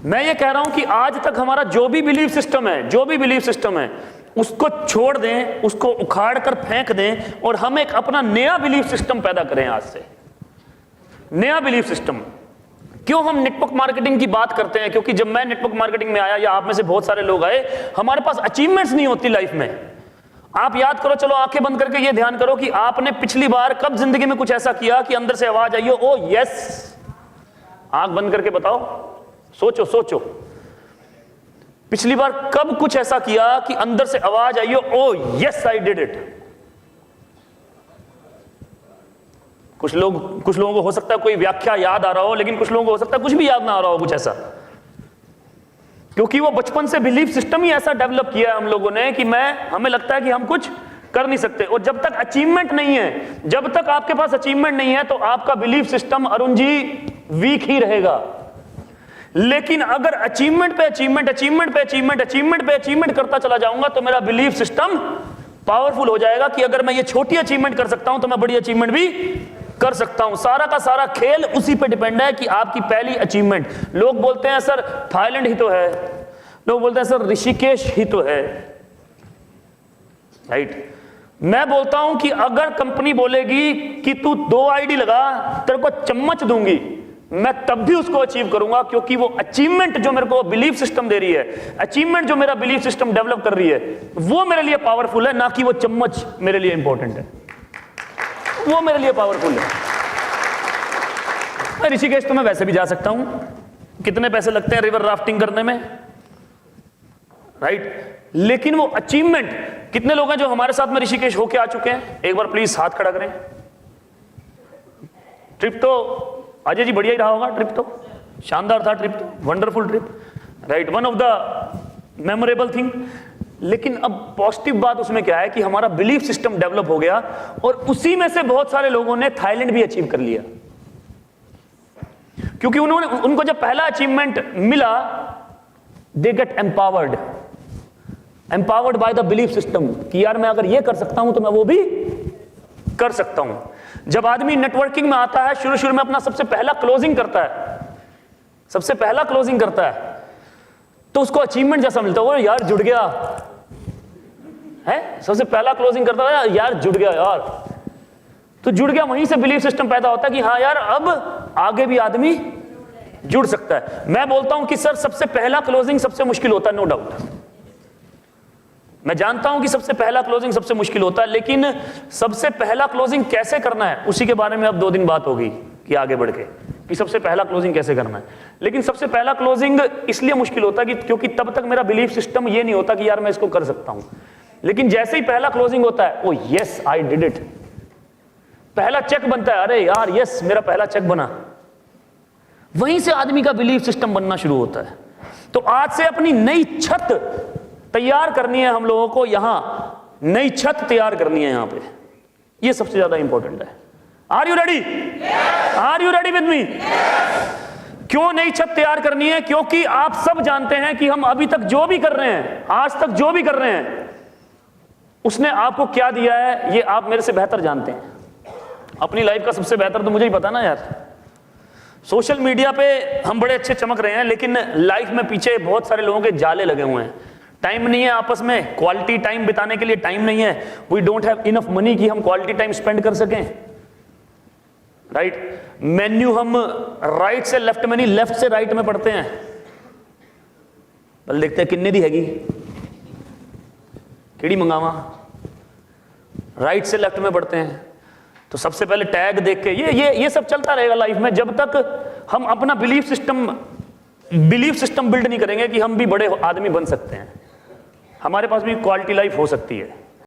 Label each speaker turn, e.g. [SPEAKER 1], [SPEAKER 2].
[SPEAKER 1] मैं ये कह रहा हूं कि आज तक हमारा जो भी बिलीफ सिस्टम है उसको छोड़ दें, उसको उखाड़ कर फेंक दें और हम एक अपना नया बिलीफ सिस्टम पैदा करें। आज से नया बिलीफ सिस्टम। क्यों हम नेटवर्क मार्केटिंग की बात करते हैं? क्योंकि जब मैं नेटवर्क मार्केटिंग में आया या आप में से बहुत सारे लोग आए, हमारे पास अचीवमेंट्स नहीं होती लाइफ में। आप याद करो, चलो आंखें बंद करके ये ध्यान करो कि आपने पिछली बार कब जिंदगी में कुछ ऐसा किया कि अंदर से आवाज आई हो, ओ यस। आंख बंद करके बताओ, सोचो पिछली बार कब कुछ ऐसा किया कि अंदर से आवाज आई हो, ओ यस आई डिड इट। कुछ लोगों को हो सकता है कोई व्याख्या याद आ रहा हो, लेकिन कुछ लोगों को हो सकता है कुछ भी याद ना आ रहा हो कुछ ऐसा, क्योंकि वो बचपन से बिलीफ सिस्टम ही ऐसा डेवलप किया है हम लोगों ने कि हमें लगता है कि हम कुछ कर नहीं सकते। और जब तक अचीवमेंट नहीं है, जब तक आपके पास अचीवमेंट नहीं है, तो आपका belief system Arun ji week ही रहेगा। लेकिन अगर अचीवमेंट पे अचीवमेंट करता चला जाऊंगा तो मेरा बिलीफ सिस्टम पावरफुल हो जाएगा कि अगर मैं ये छोटी अचीवमेंट कर सकता हूं तो मैं बड़ी अचीवमेंट भी कर सकता हूं। सारा का सारा खेल उसी पे डिपेंड है कि आपकी पहली अचीवमेंट। लोग बोलते हैं सर थाईलैंड ही तो है, लोग बोलते हैं सर ऋषिकेश ही तो है, राइट। मैं बोलता हूं कि अगर कंपनी बोलेगी कि तू 2 आईडी लगा, तेरे को चम्मच दूंगी, मैं तब भी उसको अचीव करूंगा, क्योंकि वो अचीवमेंट जो मेरे को बिलीफ सिस्टम दे रही है, अचीवमेंट जो मेरा बिलीफ सिस्टम डेवलप कर रही है, वो मेरे लिए पावरफुल है, ना कि वो चम्मच मेरे लिए इंपॉर्टेंट है। वो मेरे लिए पावरफुल है। मैं ऋषिकेश तो मैं वैसे भी जा सकता हूं, कितने पैसे लगते हैं रिवर राफ्टिंग करने में, राइट। लेकिन वो अचीवमेंट, कितने लोग हैं जो हमारे साथ में ऋषिकेश होके आ चुके हैं? एक बार प्लीज हाथ खड़ा करें। ट्रिप तो अजय जी बढ़िया ही रहा होगा, ट्रिप तो शानदार था, ट्रिप तो wonderful trip, right, one of the memorable thing. लेकिन अब पॉजिटिव बात उसमें क्या है कि हमारा बिलीफ सिस्टम डेवलप हो गया और उसी में से बहुत सारे लोगों ने थाईलैंड भी अचीव कर लिया, क्योंकि उनको जब पहला अचीवमेंट मिला, they get empowered by the belief system कि यार मैं अगर ये कर सकता हूं तो मैं वो भी कर सकता हूं। जब आदमी नेटवर्किंग में आता है, शुरू में अपना सबसे पहला क्लोजिंग करता है, तो उसको अचीवमेंट जैसा मिलता है, वो यार जुड़ गया है। सबसे पहला क्लोजिंग करता है, यार जुड़ गया यार, तो जुड़ गया। वहीं से बिलीफ सिस्टम पैदा होता है कि हाँ यार अब आगे भी आदमी जुड़ सकता है। मैं बोलता हूं कि सर सबसे पहला क्लोजिंग सबसे मुश्किल होता है, नो डाउट। मैं जानता हूं कि सबसे पहला क्लोजिंग सबसे मुश्किल होता है, लेकिन सबसे पहला क्लोजिंग कैसे करना है उसी के बारे में अब 2 दिन बात होगी कि आगे बढ़ के कि सबसे पहला क्लोजिंग कैसे करना है। लेकिन सबसे पहला क्लोजिंग इसलिए मुश्किल होता है कि क्योंकि तब तक मेरा बिलीफ सिस्टम ये नहीं होता कि यार मैं इसको कर सकता हूं। लेकिन जैसे ही पहला क्लोजिंग होता है, ओ यस आई डिड इट, पहला चेक बनता है, अरे यार यस मेरा पहला चेक बना, वहीं से आदमी का बिलीफ सिस्टम बनना शुरू होता है। तो आज से अपनी नई छत तैयार करनी है हम लोगों को, यहां नई छत तैयार करनी है यहां पे, ये सबसे ज्यादा इंपॉर्टेंट है। Are you ready? Are you ready with me? क्यों नई छत तैयार करनी है? क्योंकि आप सब जानते हैं कि हम अभी तक जो भी कर रहे हैं, आज तक जो भी कर रहे हैं, उसने आपको क्या दिया है ये आप मेरे से बेहतर जानते हैं। अपनी लाइफ का सबसे बेहतर तो मुझे ही पता ना यार। सोशल मीडिया पे हम बड़े अच्छे चमक रहे हैं, लेकिन लाइफ में पीछे बहुत सारे लोगों के जाले लगे हुए हैं। टाइम नहीं है आपस में, क्वालिटी टाइम बिताने के लिए टाइम नहीं है। We don't have enough money कि हम क्वालिटी टाइम स्पेंड कर सकें, राइट। मेन्यू हम राइट से लेफ्ट में नहीं, लेफ्ट से राइट में पढ़ते हैं। पहले देखते हैं किन्ने दी हैगी, केड़ी मंगावा, राइट से लेफ्ट में पढ़ते हैं। तो सबसे पहले टैग देख के ये सब चलता रहेगा लाइफ में, जब तक हम अपना बिलीफ सिस्टम बिल्ड नहीं करेंगे कि हम भी बड़े आदमी बन सकते हैं, हमारे पास भी क्वालिटी लाइफ हो सकती है।